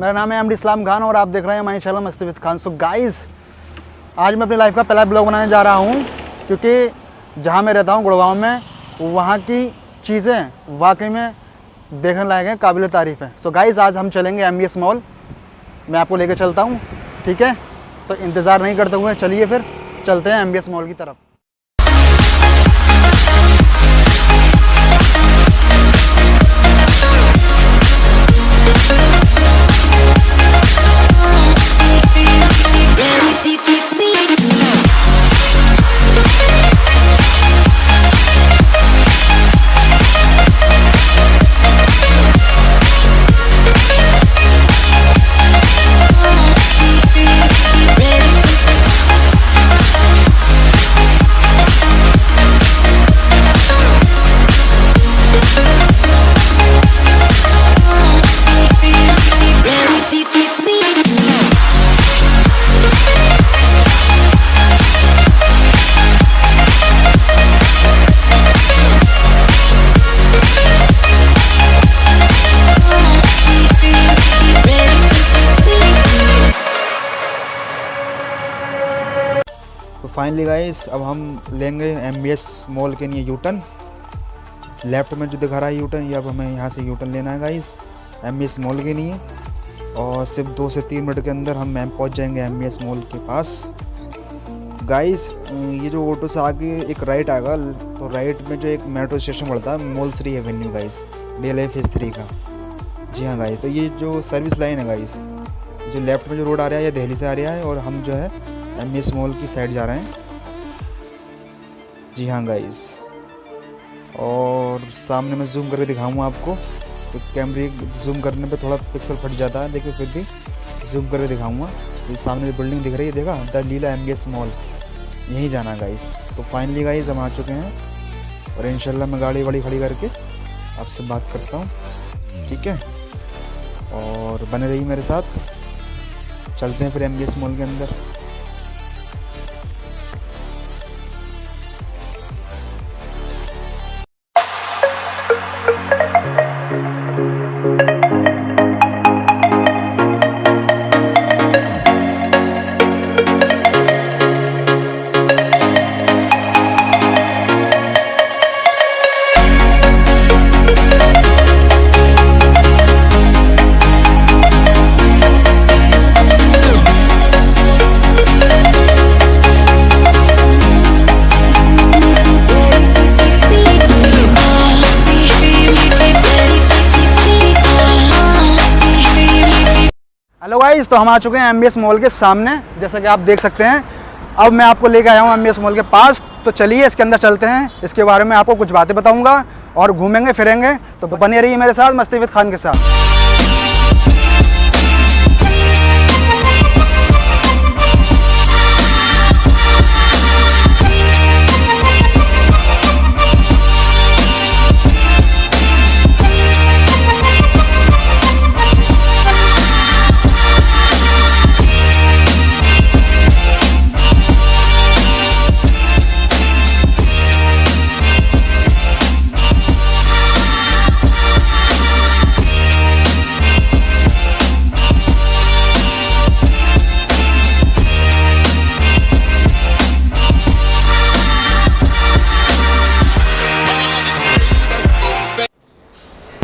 मेरा नाम है इस्लाम खान और आप देख रहे हैं हमारे चैनल मस्ती विद खान। सो गाइस, आज मैं अपनी लाइफ का पहला ब्लॉग बनाने जा रहा हूँ, क्योंकि जहाँ मैं रहता हूँ गुड़गांव में, वहाँ की चीज़ें वाकई में देखने लायक हैं, काबिल तारीफ़ है। सो गाइस, आज हम चलेंगे एम्बियंस मॉल, मैं आपको लेकर चलता हूँ, ठीक है? तो इंतज़ार नहीं करते हुए चलिए फिर चलते हैं एम्बियंस मॉल की तरफ। तो फाइनली गाइस, अब हम लेंगे एम्बियंस मॉल के लिए यूटर्न। लेफ्ट में जो दिखा रहा है यूटर्न, ये अब हमें यहाँ से यूटर्न लेना है गाइस एम्बियंस मॉल के लिए। और सिर्फ 2 से 3 मिनट के अंदर हम पहुँच जाएंगे एम्बियंस मॉल के पास। गाइस, ये जो ऑटो से आगे एक राइट आएगा, तो राइट में जो एक मेट्रो स्टेशन पड़ता है mall 3 Avenue guys, DLF phase 3 का। जी हाँ गाइस, तो ये जो सर्विस लाइन है गाइस, जो लेफ्ट में जो रोड आ रहा है ये दिल्ली से आ रहा है और हम जो है एम्बियंस मॉल की साइड जा रहे हैं। जी हाँ गाइस, और सामने मैं जूम करके दिखाऊंगा आपको, तो कैमरे जूम करने पे थोड़ा पिक्सल फट जाता है, देखिए फिर भी जूम करके दिखाऊंगा। तो सामने जो बिल्डिंग दिख रही है, देखा, द लीला एम्बियंस मॉल, यहीं जाना है गाइस। तो फाइनली गाइस हम आ चुके हैं और इंशाल्लाह मैं गाड़ी वाड़ी खड़ी करके आपसे बात करता हूँ, ठीक है? और बने रहिए मेरे साथ, चलते हैं फिर एम्बियंस मॉल के अंदर। हेलो गाइस, तो हम आ चुके हैं एम्बियंस मॉल के सामने, जैसा कि आप देख सकते हैं। अब मैं आपको लेकर आया हूँ एम्बियंस मॉल के पास, तो चलिए इसके अंदर चलते हैं, इसके बारे में आपको कुछ बातें बताऊंगा और घूमेंगे फिरेंगे। तो बने रहिए मेरे साथ मस्ती विद खान के साथ।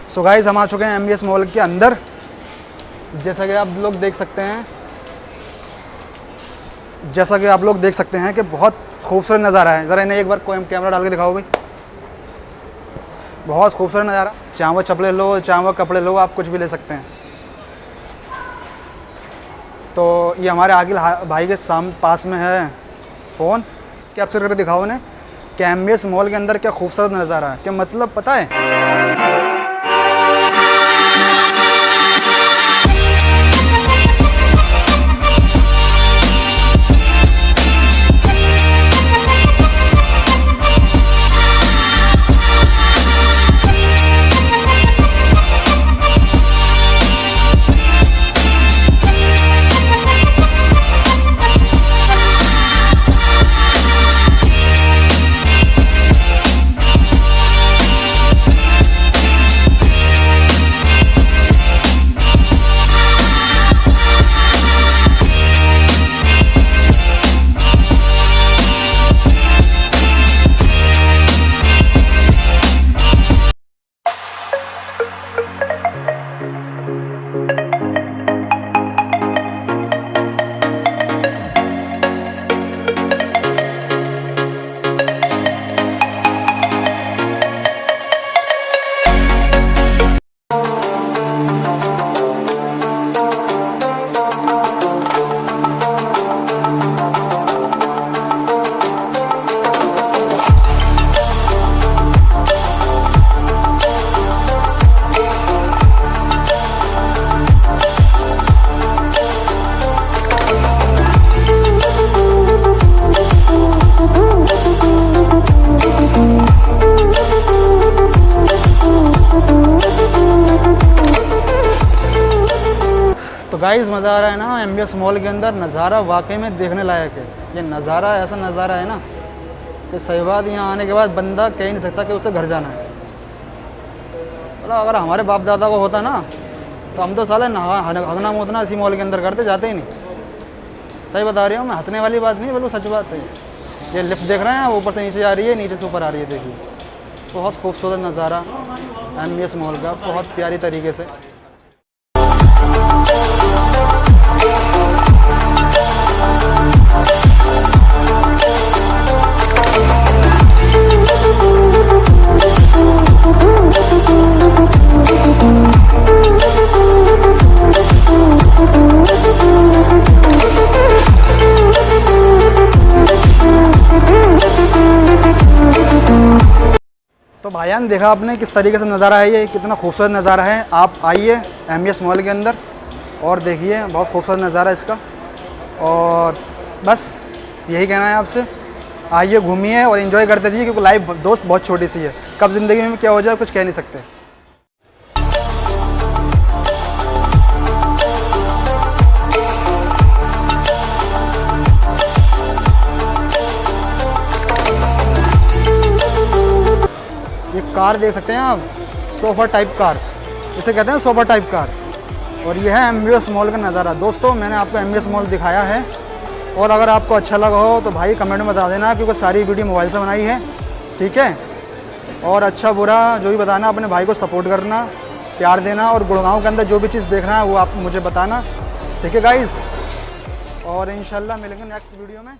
सो गाइस, हम आ चुके हैं एम्बियंस मॉल के अंदर, जैसा कि आप लोग देख सकते हैं, कि बहुत खूबसूरत नज़ारा है। ज़रा इन्हें एक बार कोई कैमरा डाल के दिखाओ भाई, बहुत खूबसूरत नज़ारा। चाहे वो चप्पलें लो, चाहे वो कपड़े लो, आप कुछ भी ले सकते हैं। तो ये हमारे आगे भाई के पास में है फ़ोन, कैप्चर करके दिखाओ उन्हें कि एम्बियंस मॉल के अंदर क्या खूबसूरत नज़ारा है। क्या मतलब पता है? गाइस मज़ा आ रहा है ना एम्बियंस मॉल के अंदर। नज़ारा वाकई में देखने लायक है। ये नज़ारा ऐसा नज़ारा है ना कि सही बात, यहाँ आने के बाद बंदा कह ही नहीं सकता कि उसे घर जाना है। मतलब अगर हमारे बाप दादा को होता ना तो हम तो साले हगना मोतना इसी मॉल के अंदर करते, जाते ही नहीं। सही बता रही हूँ मैं, हंसने वाली बात नहीं, बिल्कुल सच बात है। ये लिफ्ट देख रहे हैं, ऊपर से नीचे आ रही है, नीचे से ऊपर आ रही है। देखिए बहुत खूबसूरत नज़ारा एम्बियंस मॉल का, बहुत प्यारी तरीके से। तो भाईजान देखा आपने किस तरीके से नज़ारा है, ये कितना खूबसूरत नज़ारा है। आप आइए एम्बियंस मॉल के अंदर और देखिए, बहुत खूबसूरत नज़ारा है इसका। और बस यही कहना है आपसे, आइए घूमिए और एंजॉय करते रहिए, क्योंकि लाइफ दोस्त बहुत छोटी सी है, कब ज़िंदगी में क्या हो जाए कुछ कह नहीं सकते। ये कार देख सकते हैं आप, सोफ़ा टाइप कार, इसे कहते हैं सोफ़ा टाइप कार। और ये है एम्बियंस मॉल का नज़ारा। दोस्तों मैंने आपको एम्बियंस मॉल दिखाया है, और अगर आपको अच्छा लगा हो तो भाई कमेंट में बता देना, क्योंकि सारी वीडियो मोबाइल से बनाई है, ठीक है। और अच्छा बुरा जो भी बताना, अपने भाई को सपोर्ट करना, प्यार देना, और गुड़गांव के अंदर जो भी चीज़ देखना है वो आप मुझे बताना, ठीक है गाइज़। और इंशाल्लाह मिलेंगे नेक्स्ट वीडियो में।